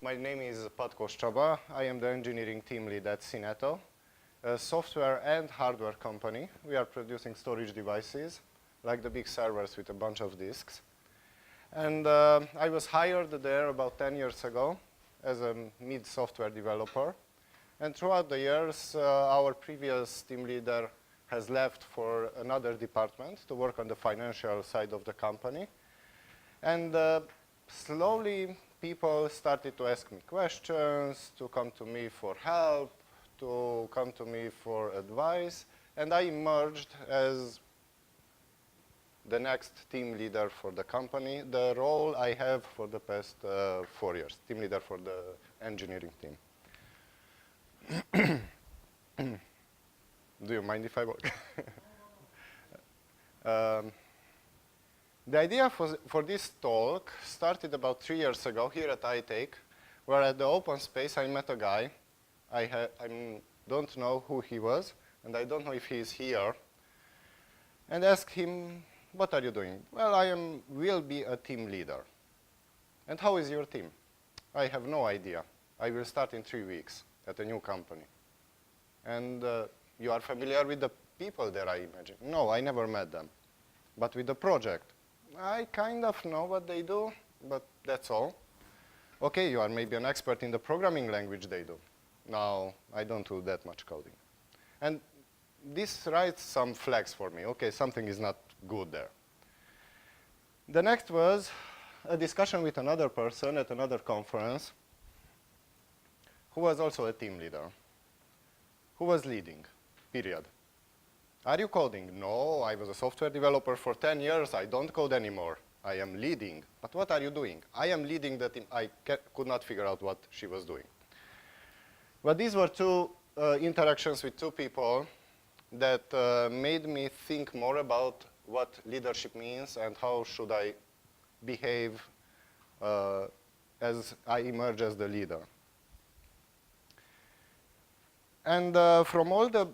My name is Patkos Csaba. I am the engineering team lead at Cineto, a software and hardware company. We are producing storage devices, like the big servers with a bunch of disks. And I was hired there about 10 years ago as a mid-software developer. And throughout the years, our previous team leader has left for another department to work on the financial side of the company. And slowly, people started to ask me questions, to come to me for help, to come to me for advice, and I emerged as the next team leader for the company, the role I have for the past 4 years, team leader for the engineering team. Do you mind if I work? The idea for this talk started about 3 years ago here at T.A.K.E, where at the open space I met a guy. I don't know who he was, and I don't know if he is here, and asked him, what are you doing? Well, will be a team leader. And how is your team? I have no idea. I will start in 3 weeks at a new company. And you are familiar with the people there, I imagine? No, I never met them. But with the project, I kind of know what they do, but that's all. Okay, you are maybe an expert in the programming language they do. No, I don't do that much coding. And this raised some flags for me. Okay, something is not good there. The next was a discussion with another person at another conference who was also a team leader, who was leading, period. Are you coding? No, I was a software developer for 10 years. I don't code anymore. I am leading. But what are you doing? I am leading the team. I could not figure out what she was doing. But these were two interactions with two people that made me think more about what leadership means and how should I behave as I emerge as the leader. And from all the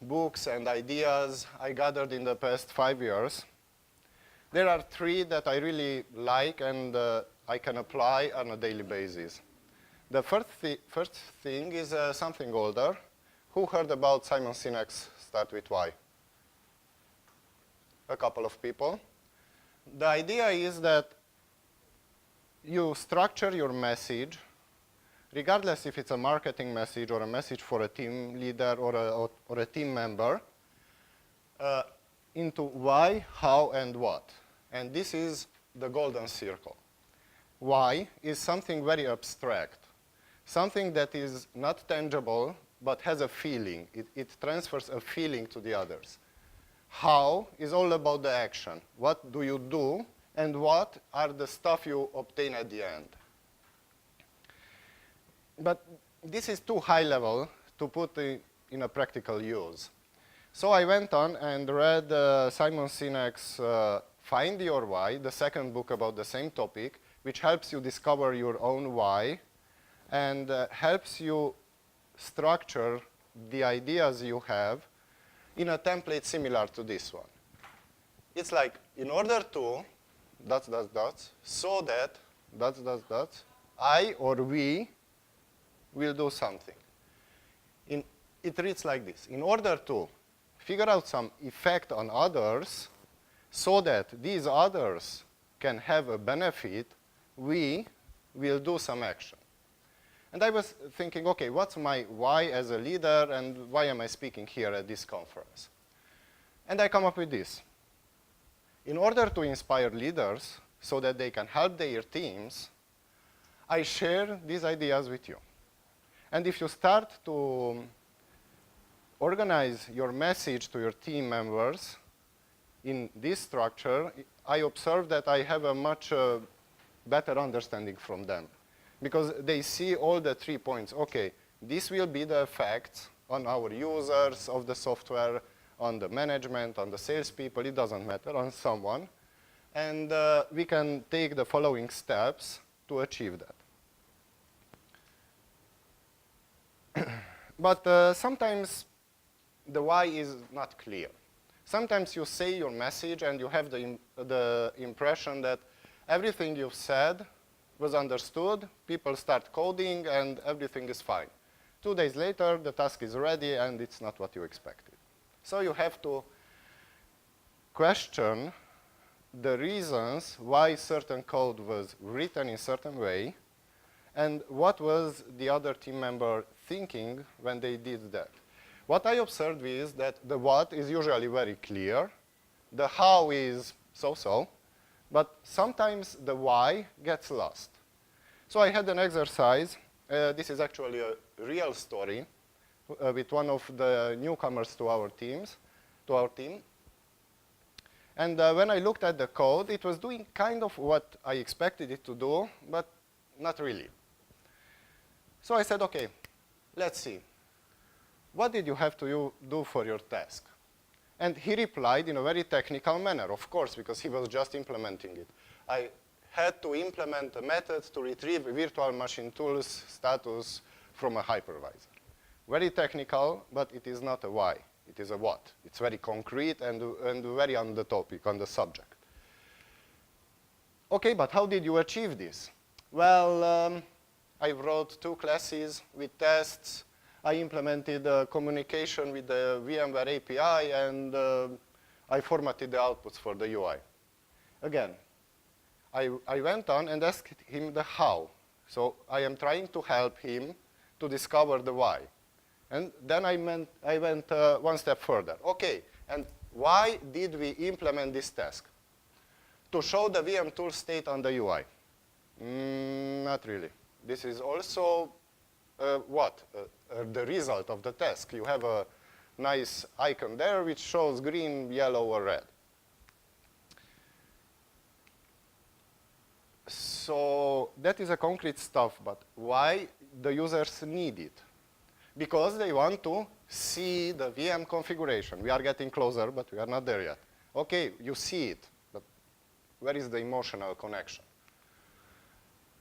books and ideas I gathered in the past 5 years, there are 3 that I really like and I can apply on a daily basis. The first thing is something older. Who heard about Simon Sinek's Start with Why? A couple of people. The idea is that you structure your message, regardless if it's a marketing message or a message for a team leader or a team member, into why, how, and what. And this is the golden circle. Why is something very abstract, something that is not tangible, but has a feeling. It transfers a feeling to the others. How is all about the action. What do you do, and what are the stuff you obtain at the end. But this is too high level to put in a practical use. So I went on and read Simon Sinek's Find Your Why, the second book about the same topic, which helps you discover your own why and helps you structure the ideas you have in a template similar to this one. It's like, in order to, dots, dots, dots, so that, dots, dots, dots, I or we will do something. It reads like this. In order to figure out some effect on others so that these others can have a benefit, we will do some action. And I was thinking, okay, what's my why as a leader and why am I speaking here at this conference? And I come up with this. In order to inspire leaders so that they can help their teams, I share these ideas with you. And if you start to organize your message to your team members in this structure, I observe that I have a much better understanding from them. Because they see all the 3 points. Okay, this will be the effects on our users of the software, on the management, on the salespeople, it doesn't matter, on someone. And we can take the following steps to achieve that. But sometimes the why is not clear. Sometimes you say your message and you have the impression that everything you've said was understood, people start coding, and everything is fine. 2 days later, the task is ready, and it's not what you expected. So you have to question the reasons why certain code was written in a certain way, and what was the other team member thinking when they did that. What I observed is that the what is usually very clear, the how is so-so, but sometimes the why gets lost. So I had an exercise. This is actually a real story with one of the newcomers to our team. And when I looked at the code, it was doing kind of what I expected it to do, but not really. So I said, okay, let's see. What did you have to do for your task? And he replied in a very technical manner, of course, because he was just implementing it. I had to implement a method to retrieve virtual machine tools status from a hypervisor. Very technical, but it is not a why. It is a what. It's very concrete and very on the topic, on the subject. Okay, but how did you achieve this? Well, I wrote 2 classes with tests. I implemented communication with the VMware API, and I formatted the outputs for the UI. Again, I went on and asked him the how. So I am trying to help him to discover the why. And then I went one step further. Okay, and why did we implement this task? To show the VM tool state on the UI. Not really. This is also the result of the task. You have a nice icon there which shows green, yellow, or red. So that is a concrete stuff, but why the users need it? Because they want to see the VM configuration. We are getting closer, but we are not there yet. Okay, you see it, but where is the emotional connection?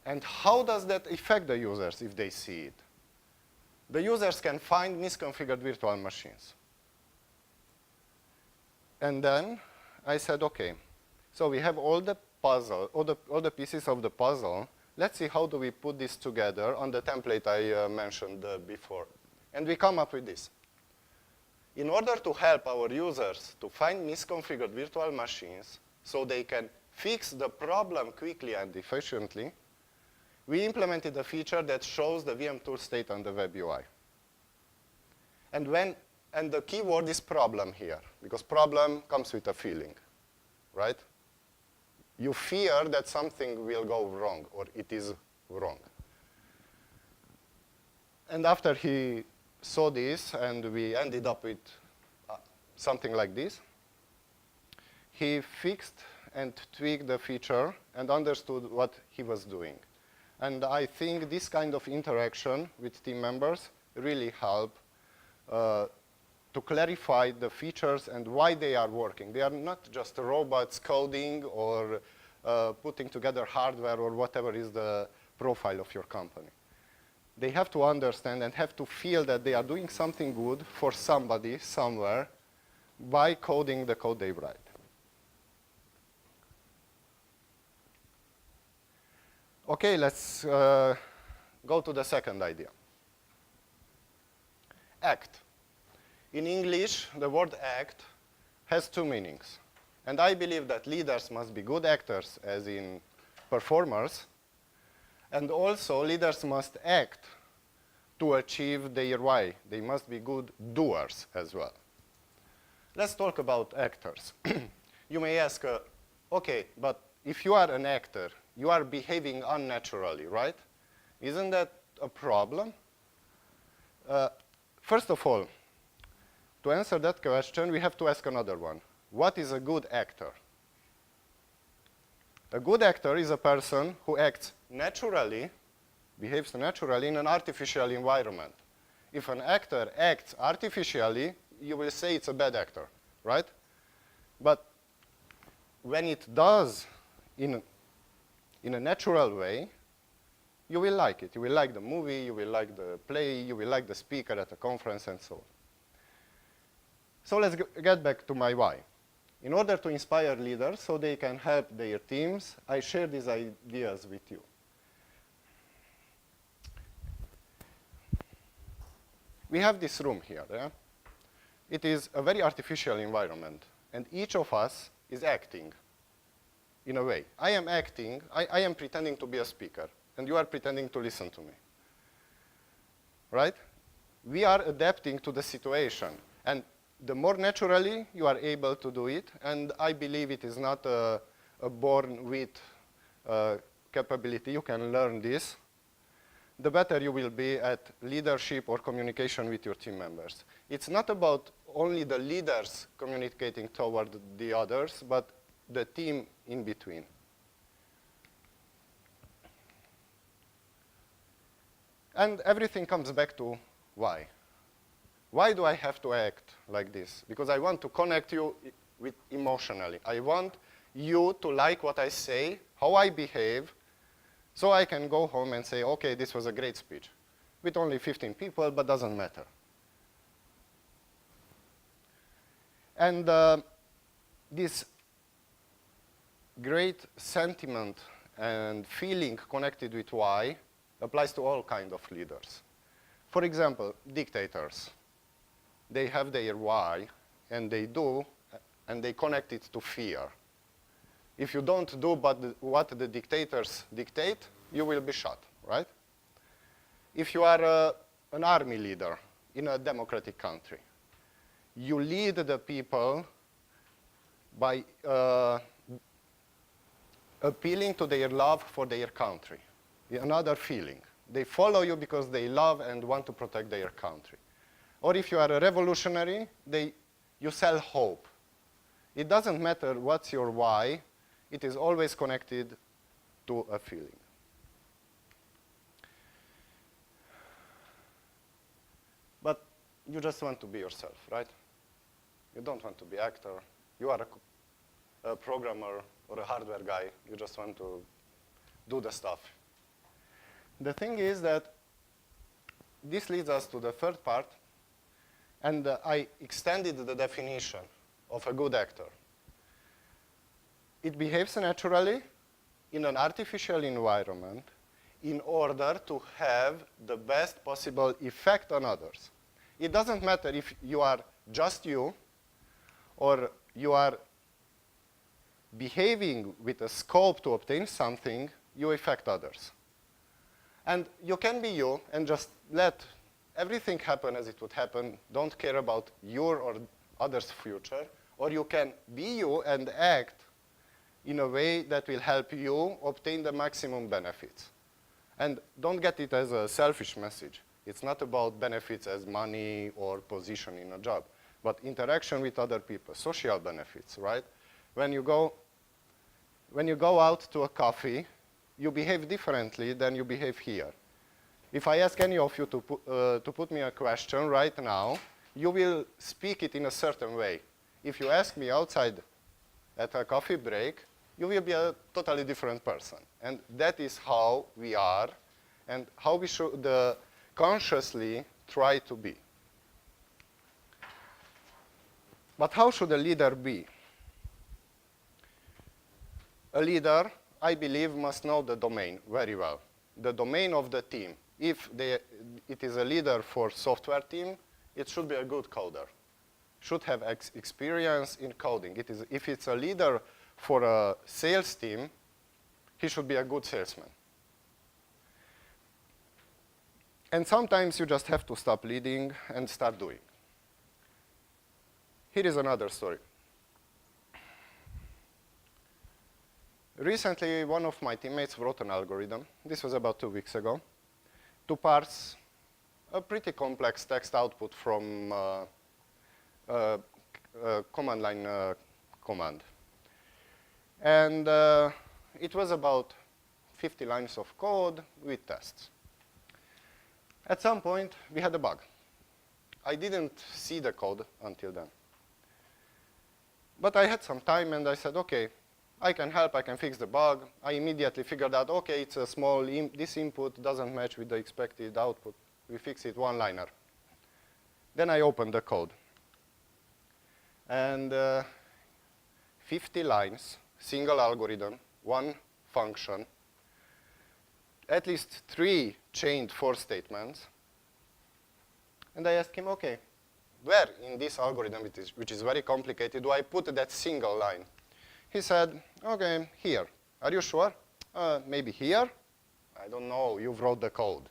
And how does that affect the users if they see it? The users can find misconfigured virtual machines. And then I said, okay, so we have all the puzzle, all the pieces of the puzzle. Let's see how do we put this together on the template I mentioned before. And we come up with this. In order to help our users to find misconfigured virtual machines so they can fix the problem quickly and efficiently, we implemented a feature that shows the VM tool state on the web UI. And the key word is problem here, because problem comes with a feeling, right? You fear that something will go wrong, or it is wrong. And after he saw this, and we ended up with something like this, he fixed and tweaked the feature and understood what he was doing. And I think this kind of interaction with team members really help to clarify the features and why they are working. They are not just robots coding or putting together hardware or whatever is the profile of your company. They have to understand and have to feel that they are doing something good for somebody somewhere by coding the code they write. Okay, let's go to the second idea. Act. In English, the word act has 2 meanings. And I believe that leaders must be good actors, as in performers, and also leaders must act to achieve their why. They must be good doers as well. Let's talk about actors. You may ask, okay, but if you are an actor, you are behaving unnaturally, right? Isn't that a problem? First of all, to answer that question, we have to ask another one. What is a good actor? A good actor is a person who acts naturally, behaves naturally in an artificial environment. If an actor acts artificially, you will say it's a bad actor, right? But when it does in a natural way, you will like it. You will like the movie, you will like the play, you will like the speaker at a conference, and so on. So let's get back to my why. In order to inspire leaders so they can help their teams, I share these ideas with you. we have this room here. Yeah? It is a very artificial environment, and each of us is acting in a way. I am acting, I am pretending to be a speaker, and you are pretending to listen to me. Right? We are adapting to the situation, and the more naturally you are able to do it, and I believe it is not a born with capability, you can learn this, the better you will be at leadership or communication with your team members. It's not about only the leaders communicating toward the others, but the team in between. And everything comes back to why. Why do I have to act like this? Because I want to connect you with emotionally. I want you to like what I say, how I behave, so I can go home and say, okay, this was a great speech. With only 15 people, but doesn't matter. And this great sentiment and feeling connected with why applies to all kinds of leaders. For example, dictators. They have their why, and they do, and they connect it to fear. If you don't do what the dictators dictate, you will be shot, right? If you are an army leader in a democratic country, you lead the people by appealing to their love for their country. Another feeling. They follow you because they love and want to protect their country. Or if you are a revolutionary, you sell hope. It doesn't matter what's your why, it is always connected to a feeling. But you just want to be yourself, right? You don't want to be actor. You are a programmer or a hardware guy. You just want to do the stuff. The thing is that this leads us to the third part, and I extended the definition of a good actor. It behaves naturally in an artificial environment in order to have the best possible effect on others. It doesn't matter if you are just you or you are behaving with a scope to obtain something, you affect others. And you can be you and just let everything happen as it would happen, don't care about your or others' future, or you can be you and act in a way that will help you obtain the maximum benefits. And don't get it as a selfish message. It's not about benefits as money or position in a job, but interaction with other people, social benefits, right? When you go out to a coffee, you behave differently than you behave here. If I ask any of you to put me a question right now, you will speak it in a certain way. If you ask me outside at a coffee break, you will be a totally different person. And that is how we are and how we should consciously try to be. But how should a leader be? A leader, I believe, must know the domain very well, the domain of the team. If it is a leader for software team, it should be a good coder. Should have experience in coding. If it's a leader for a sales team, he should be a good salesman. And sometimes you just have to stop leading and start doing. Here is another story. Recently, one of my teammates wrote an algorithm. This was about 2 weeks ago, to parse a pretty complex text output from a command line command. And it was about 50 lines of code with tests. At some point, we had a bug. I didn't see the code until then. But I had some time, and I said, OK, I can help, I can fix the bug. I immediately figured out, OK, it's a small, this input doesn't match with the expected output. We fix it one-liner. Then I opened the code. And 50 lines, single algorithm, one function, at least 3 chained for statements, And I asked him, okay, where in this algorithm, which is very complicated, do I put that single line? He said, okay, here. Are you sure? Maybe here? I don't know, you've wrote the code.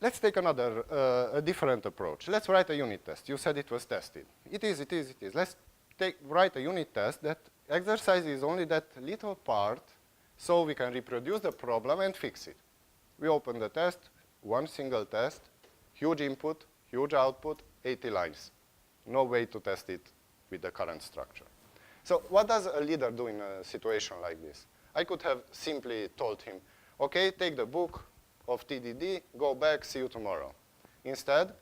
Let's take a different approach. Let's write a unit test. You said it was tested. It is. Let's write a unit test that exercises only that little part so we can reproduce the problem and fix it. We open the test, one single test, huge input, huge output, 80 lines. No way to test it with the current structure. So what does a leader do in a situation like this? I could have simply told him, okay, take the book of TDD, go back, see you tomorrow. Instead,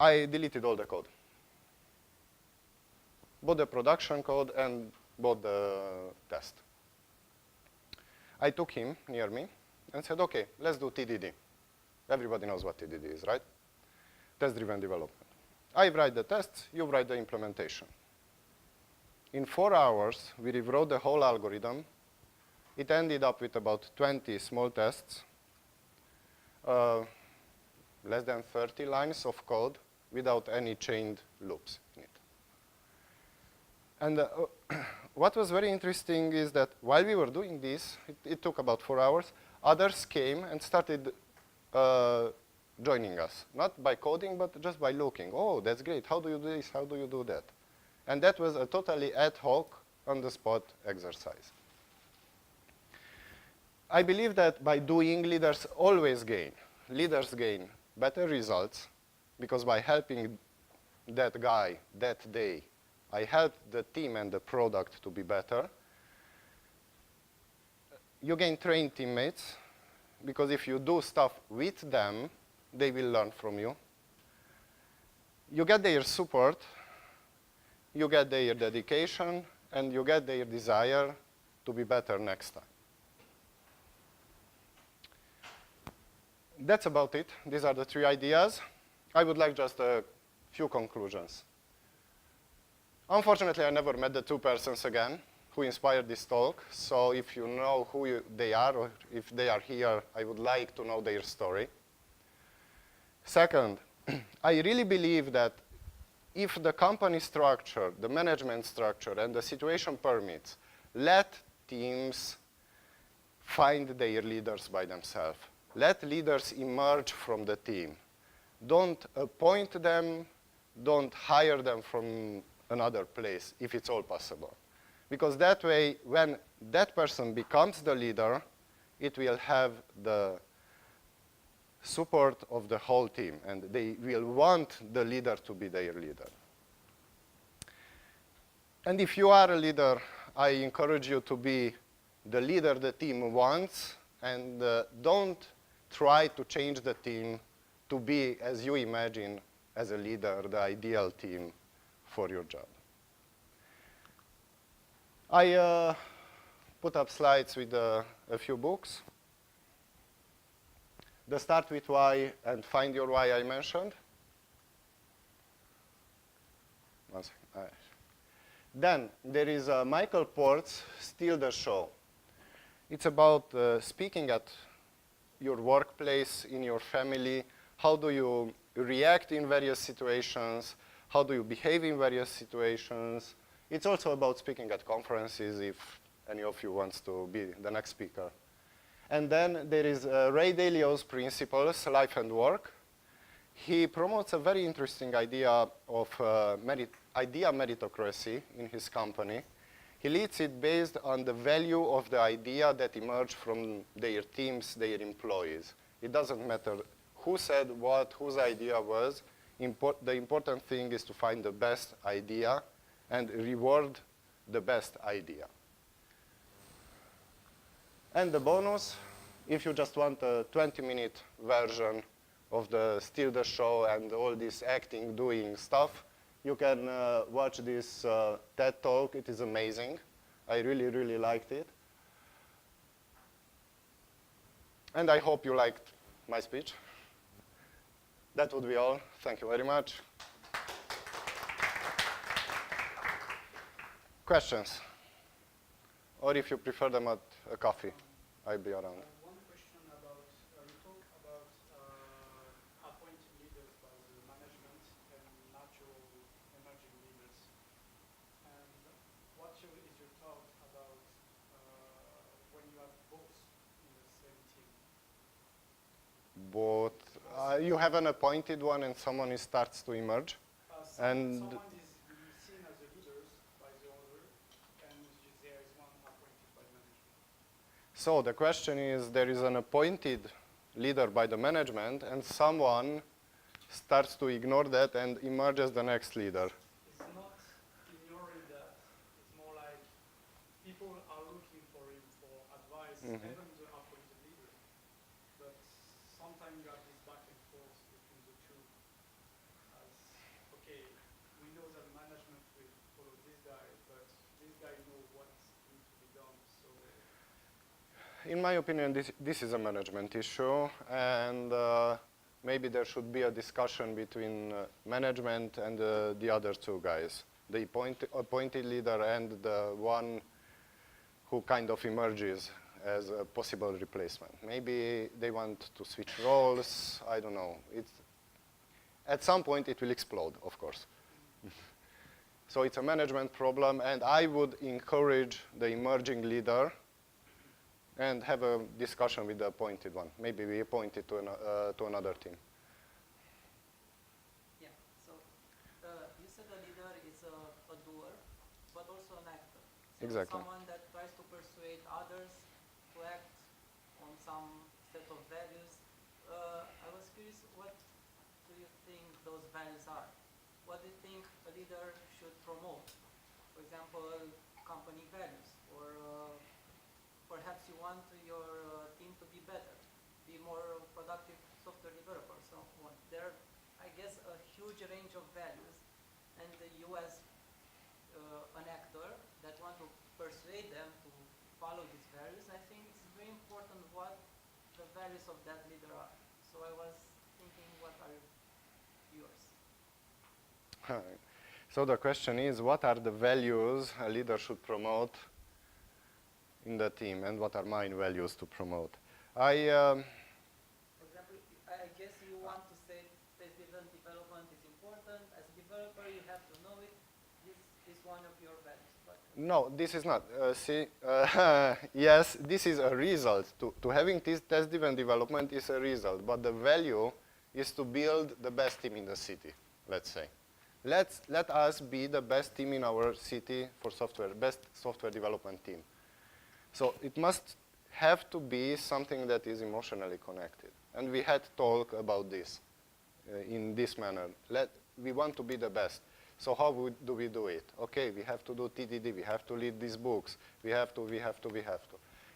I deleted all the code. Both the production code and both the test. I took him near me and said, okay, let's do TDD. Everybody knows what TDD is, right? Test-driven development. I write the tests, you write the implementation. In 4 hours, we rewrote the whole algorithm. It ended up with about 20 small tests, less than 30 lines of code without any chained loops in it. And what was very interesting is that while we were doing this, it took about 4 hours, others came and started joining us. Not by coding, but just by looking. Oh, that's great. How do you do this? How do you do that? And that was a totally ad hoc, on-the-spot exercise. I believe that by doing, leaders always gain. Leaders gain better results because by helping that guy that day, I helped the team and the product to be better. You gain trained teammates because if you do stuff with them, they will learn from you. You get their support, you get their dedication, and you get their desire to be better next time. That's about it. These are the 3 ideas. I would like just a few conclusions. Unfortunately, I never met the 2 persons again who inspired this talk. So if you know who they are, or if they are here, I would like to know their story. Second, I really believe that if the company structure, the management structure, and the situation permits, let teams find their leaders by themselves. Let leaders emerge from the team. Don't appoint them, don't hire them from another place, if it's all possible. Because that way, when that person becomes the leader, it will have the support of the whole team, and they will want the leader to be their leader. And if you are a leader, I encourage you to be the leader the team wants, and don't try to change the team to be, as you imagine, as a leader, the ideal team for your job. I put up slides with a few books. The Start With Why and Find Your Why I mentioned. One second. Then there is Michael Port's Steal the Show. It's about speaking at your workplace, in your family. How do you react in various situations? How do you behave in various situations? It's also about speaking at conferences, if any of you wants to be the next speaker. And then there is Ray Dalio's Principles, Life and Work. He promotes a very interesting idea of idea meritocracy in his company. He leads it based on the value of the idea that emerged from their teams, their employees. It doesn't matter who said what, whose idea was. The important thing is to find the best idea and reward the best idea. And the bonus, if you just want a 20-minute version of the Steal the Show and all this acting, doing stuff, you can watch this TED Talk. It is amazing. I really, really liked it. And I hope you liked my speech. That would be all. Thank you very much. Questions? Or if you prefer them at a coffee. I'll be around. One question about, you talk about appointing leaders by the management and natural emerging leaders. And is your thought about when you have both in the same team? Both, you have an appointed one and someone starts to emerge. Someone is seen as a leader by the other, and there is one appointed by management. So the question is, there is an appointed leader by the management and someone starts to ignore that and emerges the next leader. It's not ignoring that. It's more like people are looking for him for advice, even the appointed leader. But sometimes you have this back and forth between the two. As, okay, we know that management will follow this guy, but this guy knows what needs to be done. So, in my opinion, this is a management issue, and maybe there should be a discussion between management and the other two guys, the appointed leader and the one who kind of emerges as a possible replacement. Maybe they want to switch roles, I don't know. At some point it will explode, of course. So it's a management problem, and I would encourage the emerging leader and have a discussion with the appointed one. Maybe we appoint it to another team. Yeah, so you said a leader is a doer, but also an actor. So Exactly. someone that tries to persuade others to act on some set of values. I was curious, what do you think those values are? What do you think a leader should promote? For example, company values, or perhaps you want your team to be better, be more productive software developers, so on. There are, I guess, a huge range of values, and you as an actor that want to persuade them to follow these values, I think it's very important what the values of that leader are. So I was thinking, what are yours? So the question is, what are the values a leader should promote in the team, and what are my values to promote? For example, I guess you want to say test-driven development is important. As a developer, you have to know it. This is one of your values. But No, this is not. Yes, this is a result. To having this test-driven development is a result, but the value is to build the best team in the city, let's say. Let us be the best team in our city for software, best software development team. So it must have to be something that is emotionally connected. And we had talk about this in this manner. We want to be the best. So how do we do it? Okay, we have to do TDD, we have to lead these books, we have to.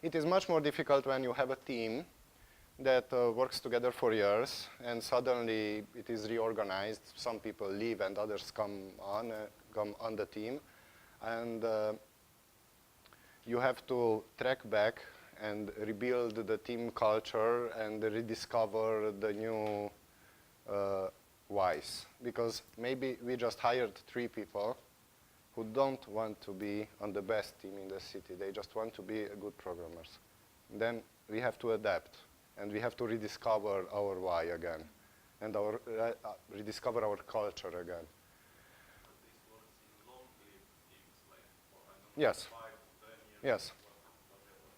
It is much more difficult when you have a team that works together for years, and suddenly it is reorganized. Some people leave and others come on the team. And you have to track back and rebuild the team culture and rediscover the new whys. Because maybe we just hired 3 people who don't want to be on the best team in the city. They just want to be good programmers. Then we have to adapt, and we have to rediscover our why again, and rediscover our culture again. But this works in long-lived teams, like for, I don't know, Yes. 5 to 10 years, Yes. whatever.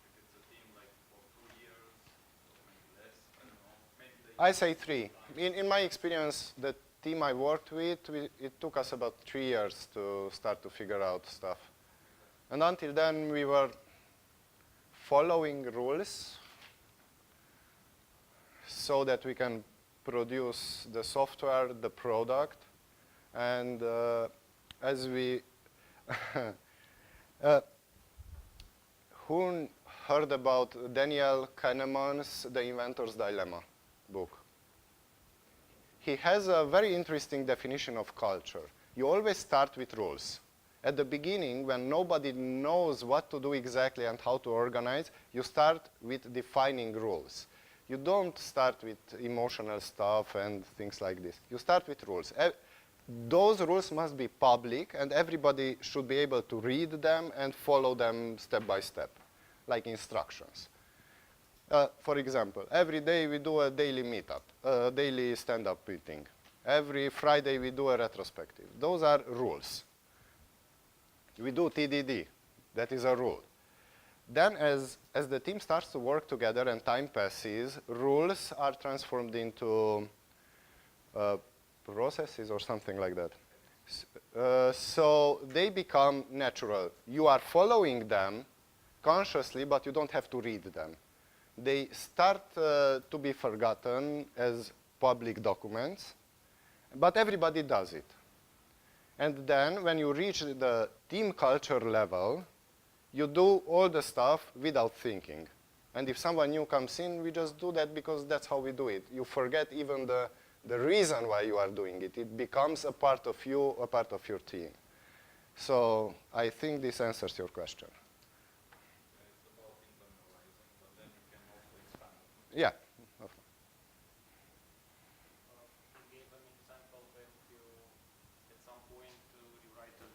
If it's a team like for 2 years, or maybe less, I don't know. Maybe they I say 3. In my experience, the team I worked with, it took us about 3 years to start to figure out stuff. And until then, we were following rules so that we can produce the software, the product, and as we who heard about Daniel Kahneman's The Inventor's Dilemma book? He has a very interesting definition of culture. You always start with rules. At the beginning, when nobody knows what to do exactly and how to organize, you start with defining rules. You don't start with emotional stuff and things like this. You start with rules. Those rules must be public, and everybody should be able to read them and follow them step by step, like instructions. For example, every day we do a daily meetup, a daily stand-up meeting. Every Friday we do a retrospective. Those are rules. We do TDD. That is a rule. Then as the team starts to work together and time passes, rules are transformed into processes or something like that. So they become natural. You are following them consciously, but you don't have to read them. They start to be forgotten as public documents, but everybody does it. And then when you reach the team culture level, you do all the stuff without thinking. And if someone new comes in, we just do that because that's how we do it. You forget even the reason why you are doing it. It becomes a part of you, a part of your team. So I think this answers your question. It's about internalizing, but then you can also expand it. Yeah. You gave an example when you, at some point, rewrite the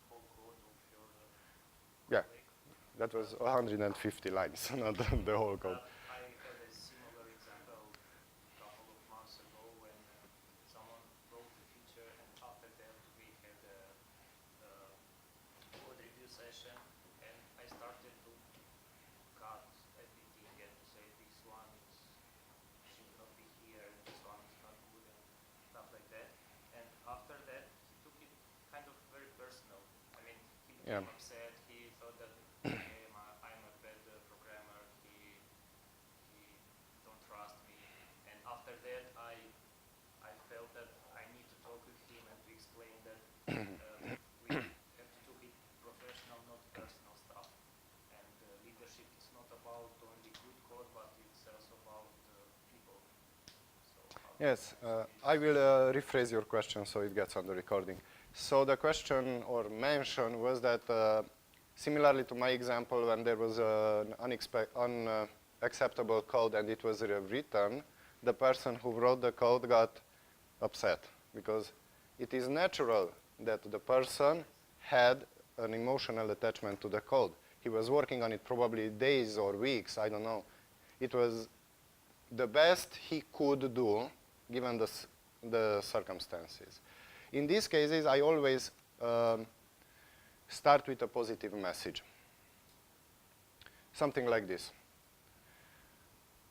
whole code of your Yeah. colleague. That was 150 lines, not the whole code. I had a similar example a couple of months ago when someone wrote a feature, and after that we had a code review session, and I started to cut everything and to say this one should not be here, and this one is not good, and stuff like that. And after that, he took it kind of very personal. I mean, he became upset. He thought that I'm a bad programmer. He don't trust me. And after that, I felt that I need to talk with him and to explain that we have to do it professional, not personal stuff. And leadership is not about only good code, but it's also about people. So Yes, I will rephrase your question so it gets on the recording. So the question or mention was that similarly to my example, when there was an unacceptable code and it was rewritten, the person who wrote the code got upset because it is natural that the person had an emotional attachment to the code. He was working on it probably days or weeks, I don't know. It was the best he could do given the circumstances. In these cases, I always start with a positive message. Something like this.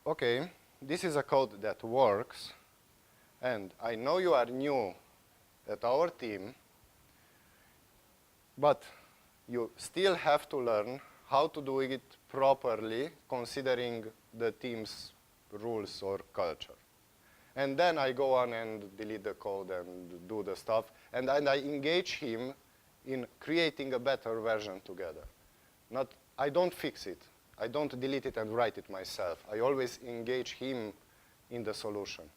Okay, this is a code that works, and I know you are new at our team, but you still have to learn how to do it properly considering the team's rules or culture. And then I go on and delete the code and do the stuff, and then I engage him in creating a better version together. I don't fix it. I don't delete it and write it myself. I always engage him in the solution.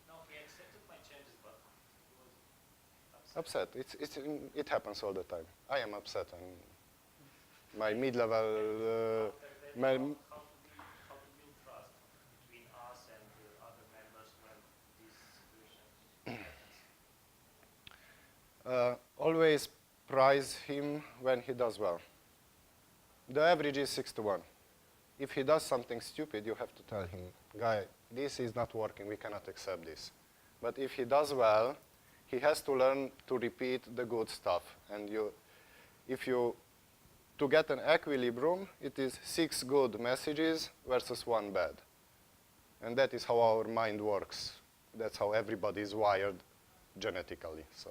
no, he accepted my changes, but he was upset. It happens all the time. I am upset. My mid-level, How to build trust between us and other members when this situation happens? always prize him when he does well. The average is 6-1. If he does something stupid, you have to tell him, guy, this is not working, we cannot accept this. But if he does well, he has to learn to repeat the good stuff. And to get an equilibrium, it is 6 good messages versus 1 bad. And that is how our mind works. That's how everybody is wired genetically. So.